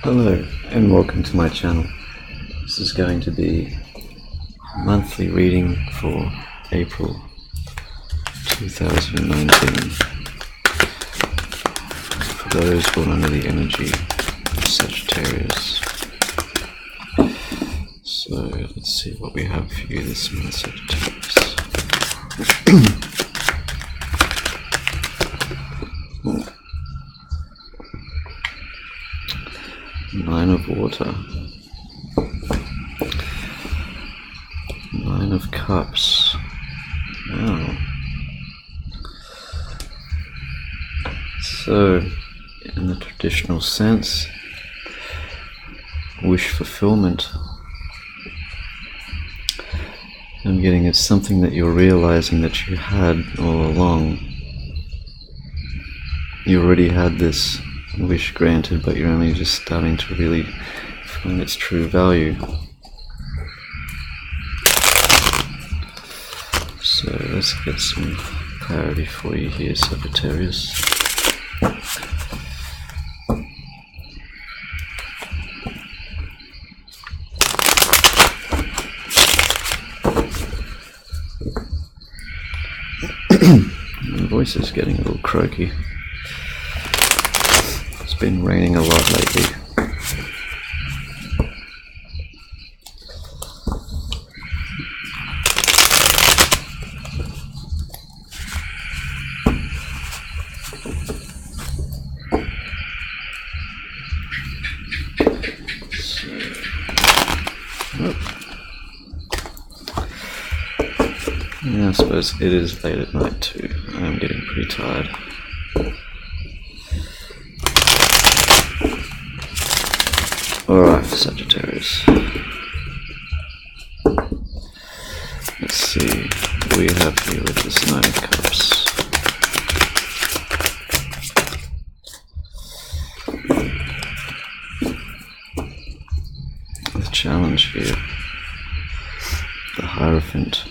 Hello and welcome to my channel. This is going to be a monthly reading for April 2019 for those born under the energy of Sagittarius. So let's see what we have for you this month, Sagittarius. Nine of water, Nine of cups. Wow. So, in the traditional sense, wish fulfillment. I'm getting it's something that you're realizing that you had all along. You already had this wish granted, but you're only just starting to really find its true value. So let's get some clarity for you here, Sagittarius. My voice is getting a little croaky. It's been raining a lot lately. Yeah, I suppose it is late at night too. I'm getting pretty tired. Alright, Sagittarius. Let's see what we have here with this Nine of Cups. The challenge here. The Hierophant.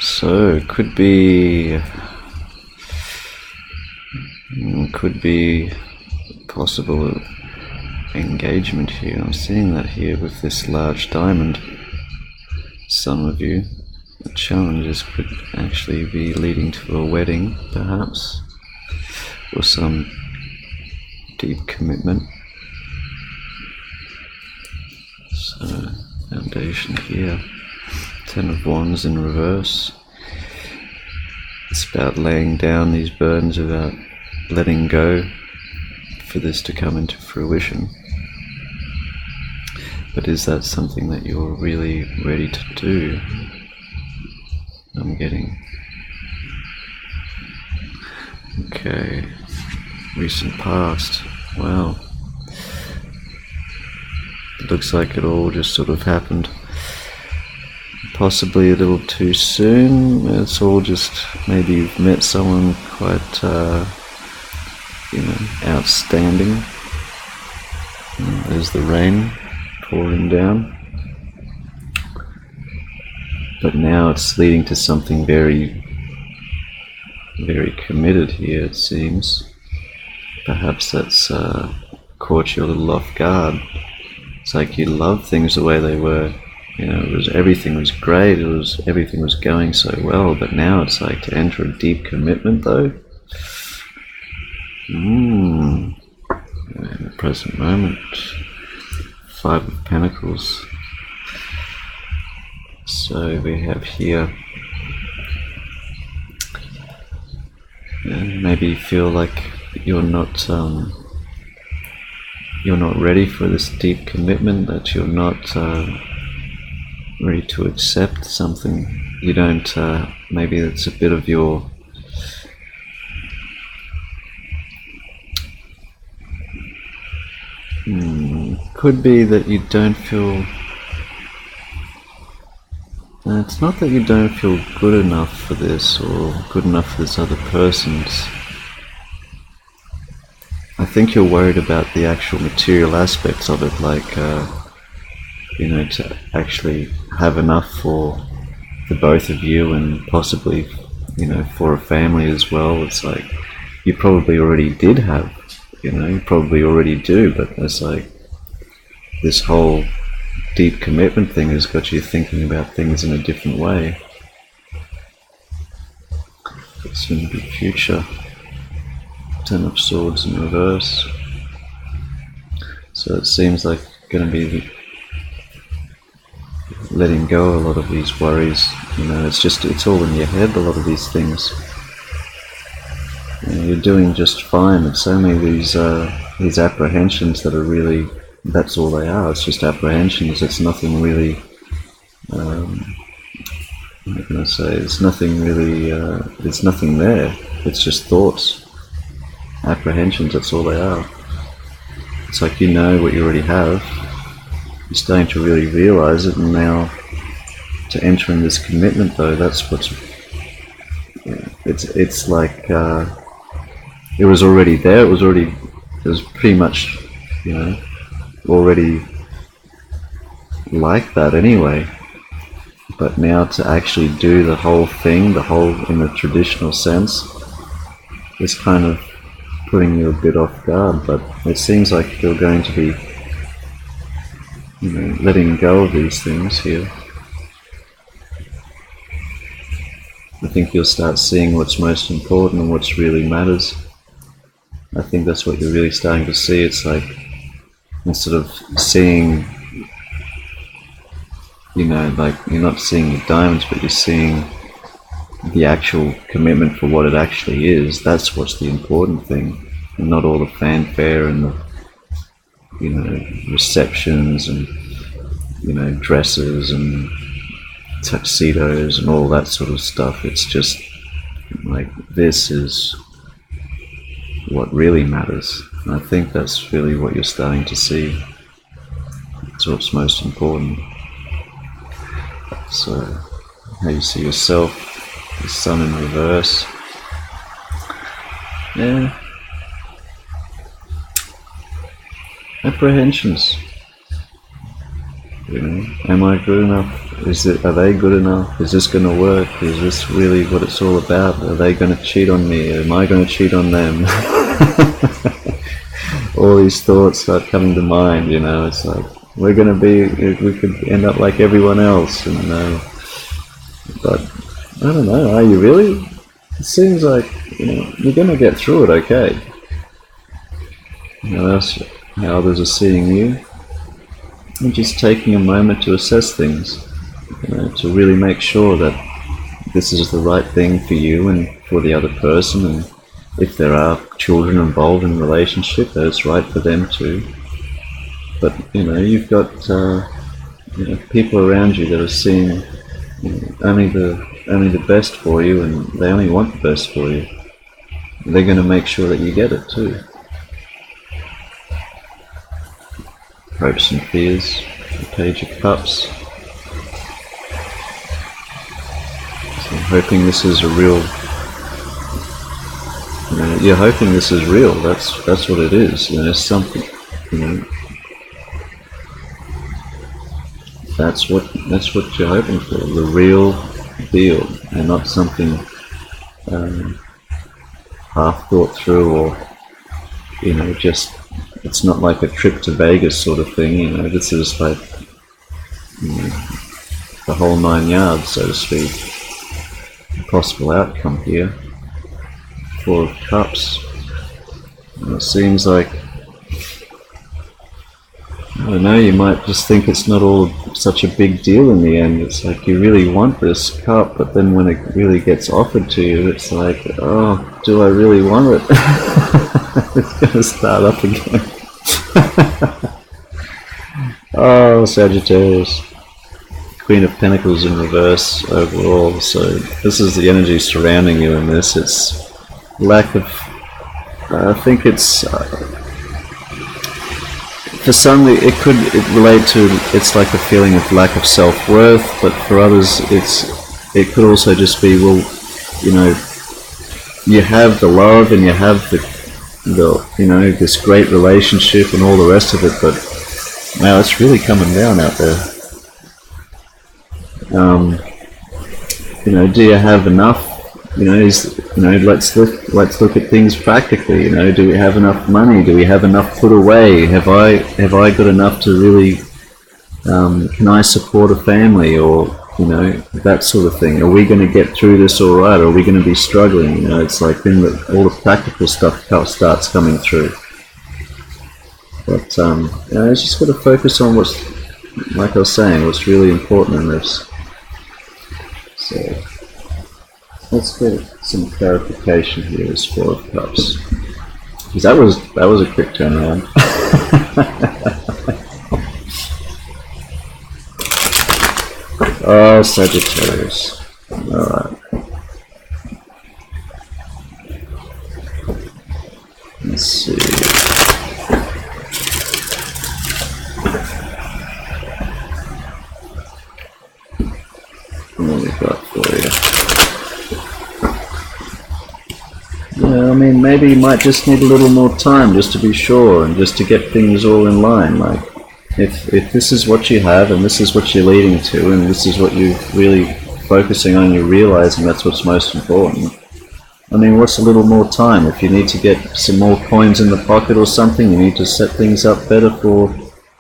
So, could be possible engagement here. I'm seeing that here with this large diamond. Some of you, the challenges could actually be leading to a wedding, perhaps, or some deep commitment. So, foundation here. Ten of Wands in reverse. It's about laying down these burdens, about letting go for this to come into fruition. But is that something that you're really ready to do? I'm getting. Okay. Recent past. Wow. It looks like it all just sort of happened. Possibly a little too soon. It's all just, maybe you've met someone quite, outstanding. There's the rain pouring down. But now it's leading to something very, very committed here, it seems. Perhaps that's caught you a little off guard. It's like you love things the way they were. Everything was great, everything was going so well, but now it's like to enter a deep commitment though. In the present moment, Five of Pentacles. So we have here, maybe you feel like you're not ready for this deep commitment, that you're not ready to accept something. You don't, maybe it's a bit of your could be that you don't feel, it's not that you don't feel good enough for this or good enough for this other person's. I think you're worried about the actual material aspects of it, like to actually have enough for the both of you, and possibly, for a family as well. It's like you probably already did have You know, you probably already do, but it's like this whole deep commitment thing has got you thinking about things in a different way. It's going to be future. Ten of Swords in reverse. So it seems like going to be letting go a lot of these worries. You know, it's all in your head, a lot of these things. You know, you're doing just fine. It's only these apprehensions that are really, that's all they are. It's just apprehensions. It's nothing really, what can I say? It's nothing really, there's nothing there. It's just thoughts. Apprehensions, that's all they are. It's like you know what you already have. You're starting to really realize it, and now to enter in this commitment, though, that's what's, it's like, it was already there. It was pretty much, you know, already like that anyway. But now to actually do the whole thing, in the traditional sense, is kind of putting you a bit off guard. But it seems like you're going to be, you know, letting go of these things here. I think you'll start seeing what's most important and what's really matters. I think that's what you're really starting to see. It's like, instead of seeing, you know, like you're not seeing the diamonds, but you're seeing the actual commitment for what it actually is. That's what's the important thing, and not all the fanfare and the, you know, receptions and, you know, dresses and tuxedos and all that sort of stuff. It's just like, this is what really matters. And I think that's really what you're starting to see. It's what's most important. So, how you see yourself, the sun in reverse. Yeah. Apprehensions. You know, am I good enough? Are they good enough? Is this going to work? Is this really what it's all about? Are they going to cheat on me? Am I going to cheat on them? All these thoughts start coming to mind, you know. It's like, we could end up like everyone else, you know. But I don't know, are you really? It seems like, you know, you're going to get through it okay. You know, that's how others are seeing you. And just taking a moment to assess things, you know, to really make sure that this is the right thing for you and for the other person, and if there are children involved in the relationship, that it's right for them too. But, you know, you've got you know, people around you that are seeing, you know, only the best for you, and they only want the best for you. They're going to make sure that you get it too. Hopes and fears, the Page of Cups. So I'm hoping this is a real, you know, you're hoping this is real. That's what it is. You know, something, you know, that's what you're hoping for, the real deal, and not something half thought through, or, you know, just, it's not like a trip to Vegas sort of thing, you know. This is like, you know, the whole 9 yards, so to speak. Possible outcome here. Four of Cups. And it seems like, I don't know, you might just think it's not all such a big deal in the end. It's like you really want this cup, but then when it really gets offered to you, it's like, oh, do I really want it? It's going to start up again. Oh, Sagittarius. Queen of Pentacles in reverse overall. So this is the energy surrounding you in this. It's lack of, I think it's, for some it could relate to, it's like a feeling of lack of self-worth, but for others it could also just be, well, you know, you have the love and you have the you know, this great relationship and all the rest of it, but now it's really coming down out there. You know, do you have enough? You know, let's look at things practically. Do we have enough money? Do we have enough put away? Have I got enough to really? Can I support a family, or that sort of thing? Are we going to get through this all right? Or are we going to be struggling? It's like then all the practical stuff starts coming through. But it's just got to focus on what's, like I was saying, what's really important in this. So let's get some clarification here as Four of Cups, because that was a quick turnaround. Oh, Sagittarius. Alright. Let's see. What we got for you? Yeah, I mean, maybe you might just need a little more time just to be sure and just to get things all in line. Like, if this is what you have and this is what you're leading to and this is what you're really focusing on, you're realizing that's what's most important. I mean, what's a little more time? If you need to get some more coins in the pocket or something, you need to set things up better for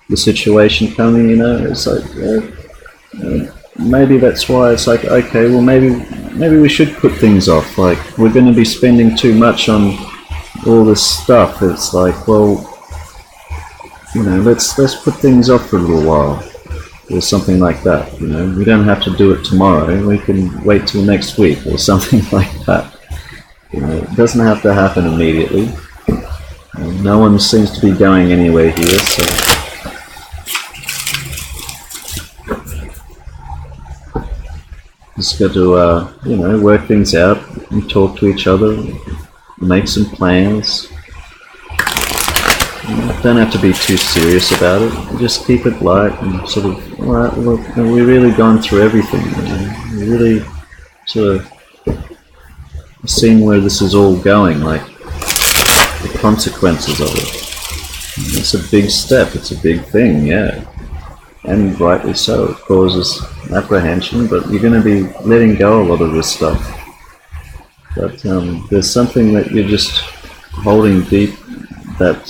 the situation coming, it's like, maybe that's why it's like, okay, well maybe we should put things off. Like, we're going to be spending too much on all this stuff. It's like, well, let's put things off for a little while, or something like that. We don't have to do it tomorrow. We can wait till next week, or something like that. It doesn't have to happen immediately. No one seems to be going anywhere here, so just got to work things out and talk to each other, make some plans. Don't have to be too serious about it. Just keep it light and sort of, alright, look, we've really gone through everything. We really sort of seen where this is all going, like the consequences of it. It's a big step. It's a big thing, yeah. And rightly so. It causes apprehension, but you're going to be letting go a lot of this stuff. But there's something that you're just holding deep, that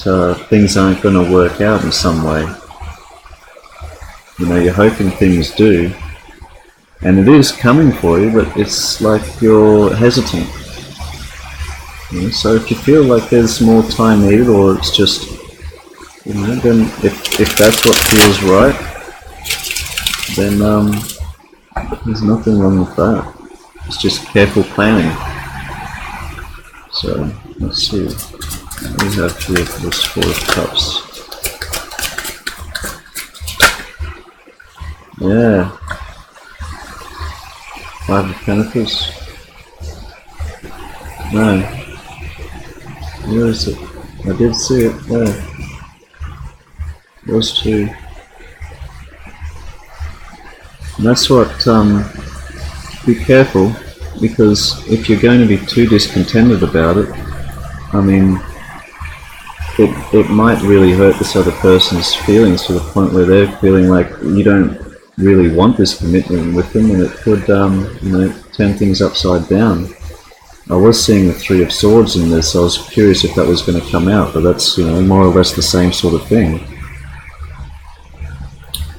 things aren't going to work out in some way. You're hoping things do, and it is coming for you, but it's like you're hesitant. So if you feel like there's more time needed, or it's just, then if that's what feels right, then there's nothing wrong with that. It's just careful planning. So let's see. We have here for this Four of Cups. Yeah. Five of Pentacles. No. Where is it? I did see it there. Those two. And that's what, be careful, because if you're going to be too discontented about it, I mean, it might really hurt this other person's feelings to the point where they're feeling like you don't really want this commitment with them, and it could, turn things upside down. I was seeing the Three of Swords in this. I was curious if that was going to come out, but that's, more or less the same sort of thing.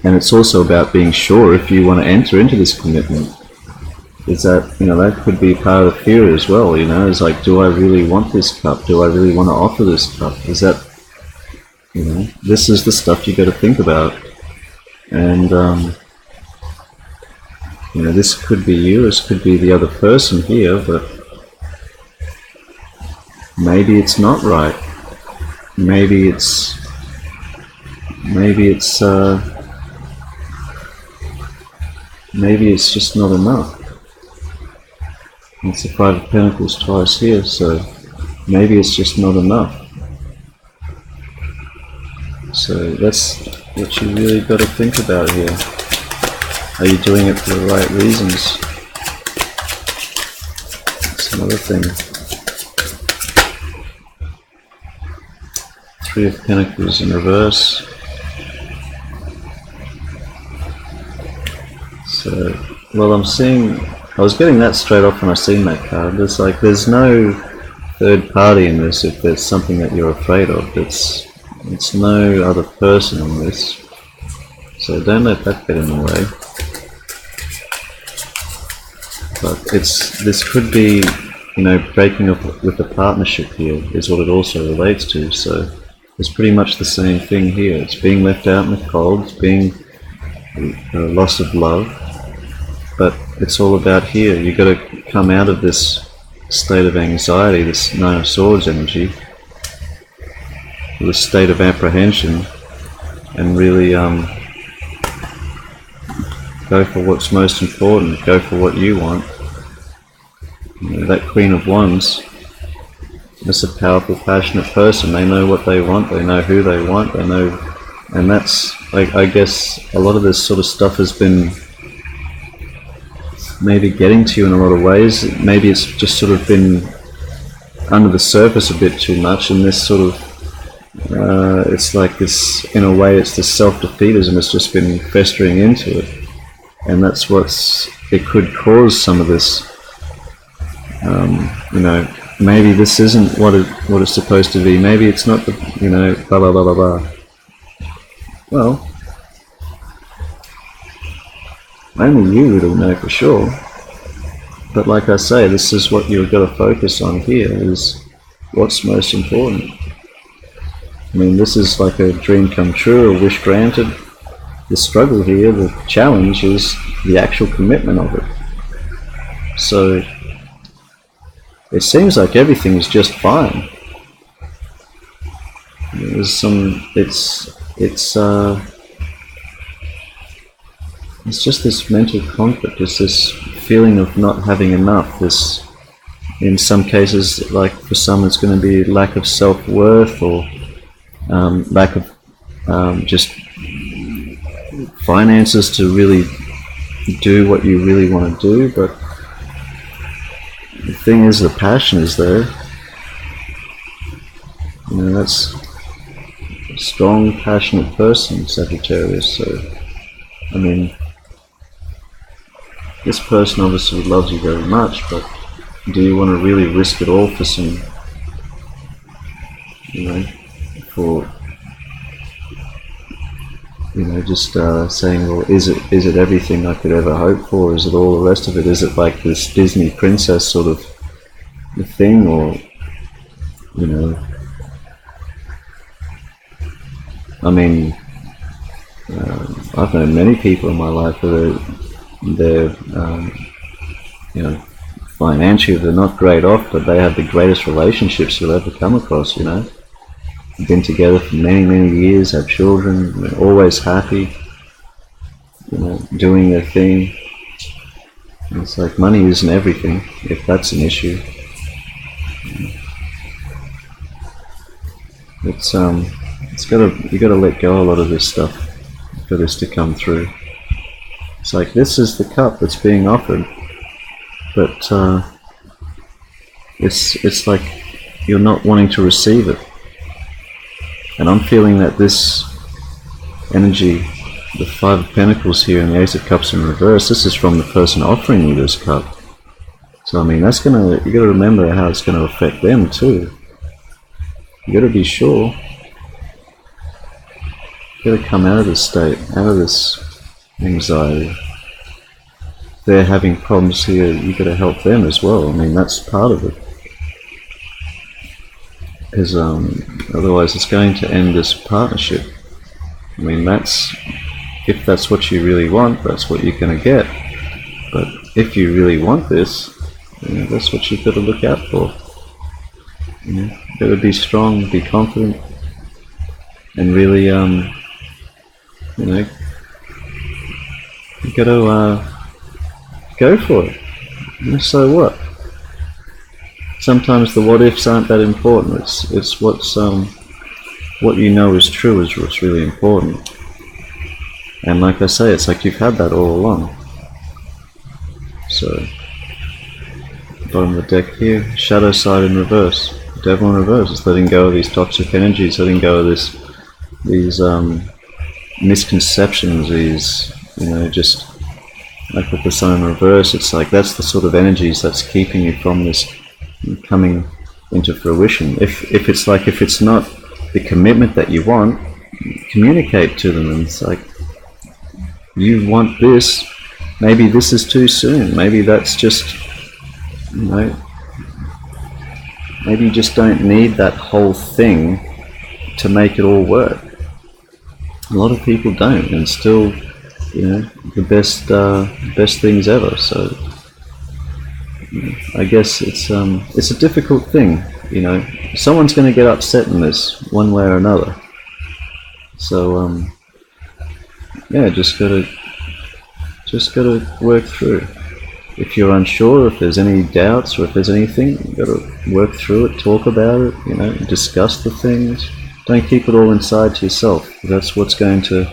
And it's also about being sure if you want to enter into this commitment. Is that, that could be part of the fear as well, it's like, do I really want this cup? Do I really want to offer this cup? Is that, this is the stuff you got to think about. And, this could be you, this could be the other person here, but maybe it's not right. Maybe it's just not enough. It's the Five of Pentacles twice here, so maybe it's just not enough. So that's what you really got to think about here. Are you doing it for the right reasons? That's another thing. Three of Pentacles in reverse. So, well, I'm seeing I was getting that straight off when I seen that card. There's no third party in this. If there's something that you're afraid of, it's no other person in this. So don't let that get in the way. But this could be, breaking up with a partnership here is what it also relates to. So it's pretty much the same thing here. It's being left out in the cold. It's being a loss of love. But it's all about here. You've got to come out of this state of anxiety, this Nine of Swords energy, this state of apprehension, and really go for what's most important. Go for what you want. That Queen of Wands, that's a powerful, passionate person. They know what they want. They know who they want. They know, and that's, I guess, a lot of this sort of stuff has been maybe getting to you in a lot of ways. Maybe it's just sort of been under the surface a bit too much, and this sort of, it's like this, in a way, it's this self-defeatism has just been festering into it, and that's it could cause some of this, maybe this isn't what it's supposed to be. Maybe it's not the, blah blah blah blah blah. Well, only you will know for sure. But like I say, this is what you've got to focus on here, is what's most important. I mean, this is like a dream come true, a wish granted. The struggle here, the challenge, is the actual commitment of it. So it seems like everything is just fine. There's it's just this mental conflict. It's this feeling of not having enough. This, in some cases, like for some, it's going to be lack of self-worth, or lack of just finances to really do what you really want to do. But the thing is, the passion is there. That's a strong, passionate person, Sagittarius. So, I mean, this person obviously loves you very much, but do you want to really risk it all for some, for, just saying, well, is it everything I could ever hope for? Is it all the rest of it? Is it like this Disney princess sort of thing, or, I mean, I've known many people in my life who they're financially they're not great off, but they have the greatest relationships you'll ever come across. Been together for many, many years, have children, they're always happy, doing their thing. And it's like money isn't everything, if that's an issue. You gotta let go a lot of this stuff for this to come through. It's like, this is the cup that's being offered, but it's like you're not wanting to receive it. And I'm feeling that this energy, the Five of Pentacles here and the Ace of Cups in reverse, this is from the person offering you this cup. So I mean, you got to remember how it's going to affect them too. You got to be sure. You got to come out of this state, out of this anxiety. If they're having problems here, you got to help them as well. I mean, that's part of it. Because otherwise it's going to end this partnership. I mean, if that's what you really want, that's what you're going to get. But if you really want this, that's what you've got to look out for. You've got to be strong, be confident, and really, you got to go for it. So what? Sometimes the what-ifs aren't that important. It's what you know is true is what's really important. And like I say, it's like you've had that all along. So, bottom of the deck here, shadow side in reverse. Devil in reverse. It's letting go of these toxic energies, letting go of these misconceptions, these, just like with the sun in reverse, it's like that's the sort of energies that's keeping you from this coming into fruition. If it's not the commitment that you want, communicate to them, and it's like, you want this, maybe this is too soon, maybe that's just, you know, maybe you just don't need that whole thing to make it all work. A lot of people don't, and still, you know, the best things ever. So I guess it's a difficult thing, you know. Someone's going to get upset in this one way or another. So yeah, just gotta work through. If you're unsure, if there's any doubts, or if there's anything, you gotta work through it, talk about it, you know, discuss the things. Don't keep it all inside to yourself. That's what's going to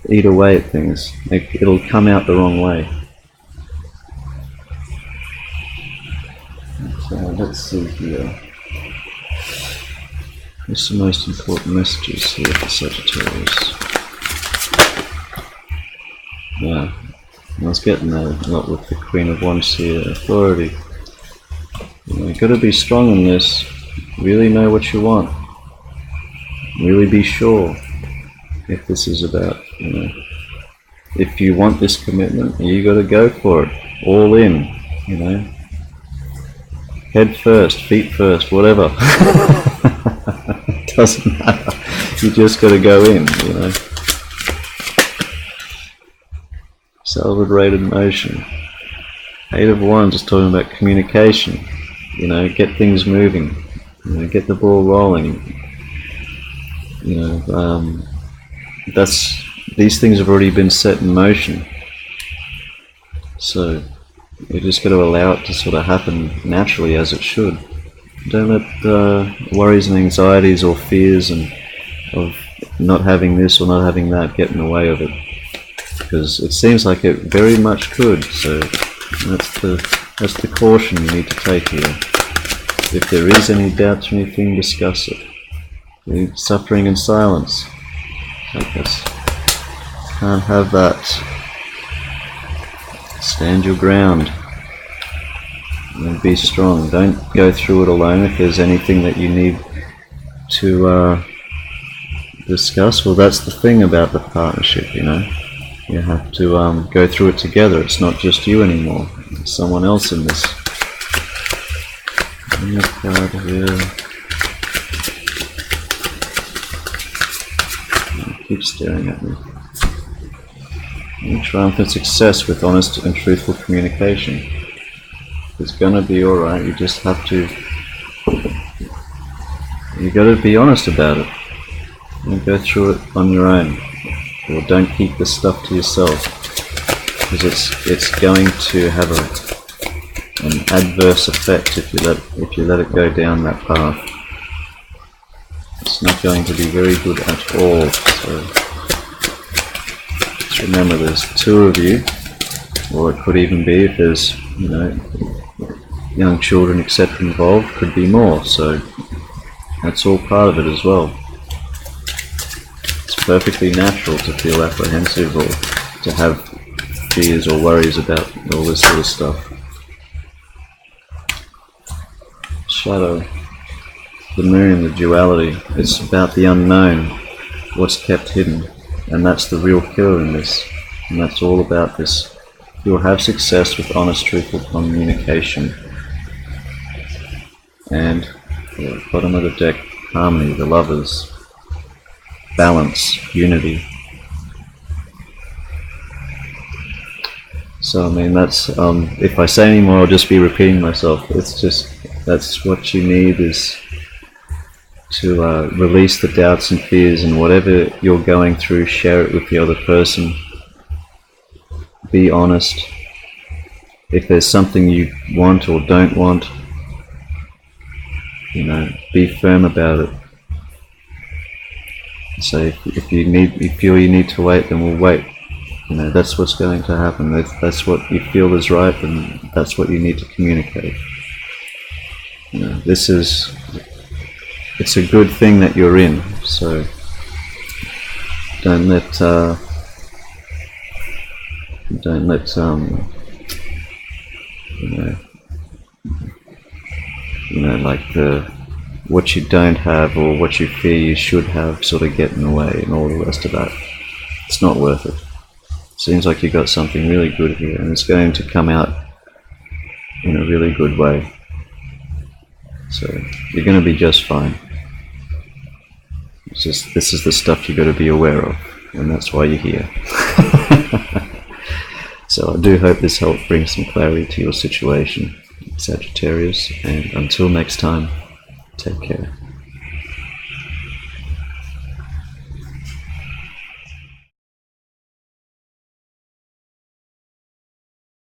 eat away at things. It'll come out the wrong way. So let's see here. What's the most important messages here for Sagittarius? Yeah, I was getting that a lot with the Queen of Wands here. Authority. You know, you've got to be strong in this. Really know what you want. Really be sure if this is about, you know, if you want this commitment, you got to go for it. All in, you know. Head first, feet first, whatever. Doesn't matter. You just got to go in, you know. Celebrated motion. Eight of Wands is talking about communication. You know, get things moving. You know, get the ball rolling. You know, these things have already been set in motion. So you just got to allow it to sort of happen naturally as it should. Don't let worries and anxieties or fears and of not having this or not having that get in the way of it, because it seems like it very much could. So that's the caution you need to take here. If there is any doubts or anything, discuss it. Suffering in silence. I guess can't have that. Stand your ground and be strong. Don't go through it alone. If there's anything that you need to discuss, well, that's the thing about the partnership, you know. You have to go through it together. It's not just you anymore. There's someone else in this. And the card here. Keep staring at me. And triumphant success with honest and truthful communication. It's gonna be alright. You just have to. You gotta be honest about it. And go through it on your own. Or don't keep this stuff to yourself, because it's going to have an adverse effect if you let it go down that path. It's not going to be very good at all. So just remember, there's two of you, or it could even be, if there's, you know, young children etc. involved, could be more. So that's all part of it as well. It's perfectly natural to feel apprehensive or to have fears or worries about all this sort of stuff. Shadow. The moon, the duality, it's about the unknown, what's kept hidden, and that's the real killer in this, and that's all about this. You'll have success with honest, truthful communication. And the bottom of the deck, harmony, the lovers, balance, unity. So I mean, that's if I say any more, I'll just be repeating myself. It's just, that's what you need, is to release the doubts and fears, and whatever you're going through, share it with the other person. Be honest. If there's something you want or don't want, you know, be firm about it. So if you feel you need to wait, then we'll wait. You know, that's what's going to happen. That's what you feel is right, and that's what you need to communicate. You know, it's a good thing that you're in, so don't let Don't let you know, like what you don't have or what you fear you should have sort of get in the way and all the rest of that. It's not worth it. Seems like you got something really good here, and it's going to come out in a really good way. So you're going to be just fine. It's just, this is the stuff you got to be aware of, and that's why you're here. So I do hope this helped bring some clarity to your situation, Sagittarius, and until next time, take care.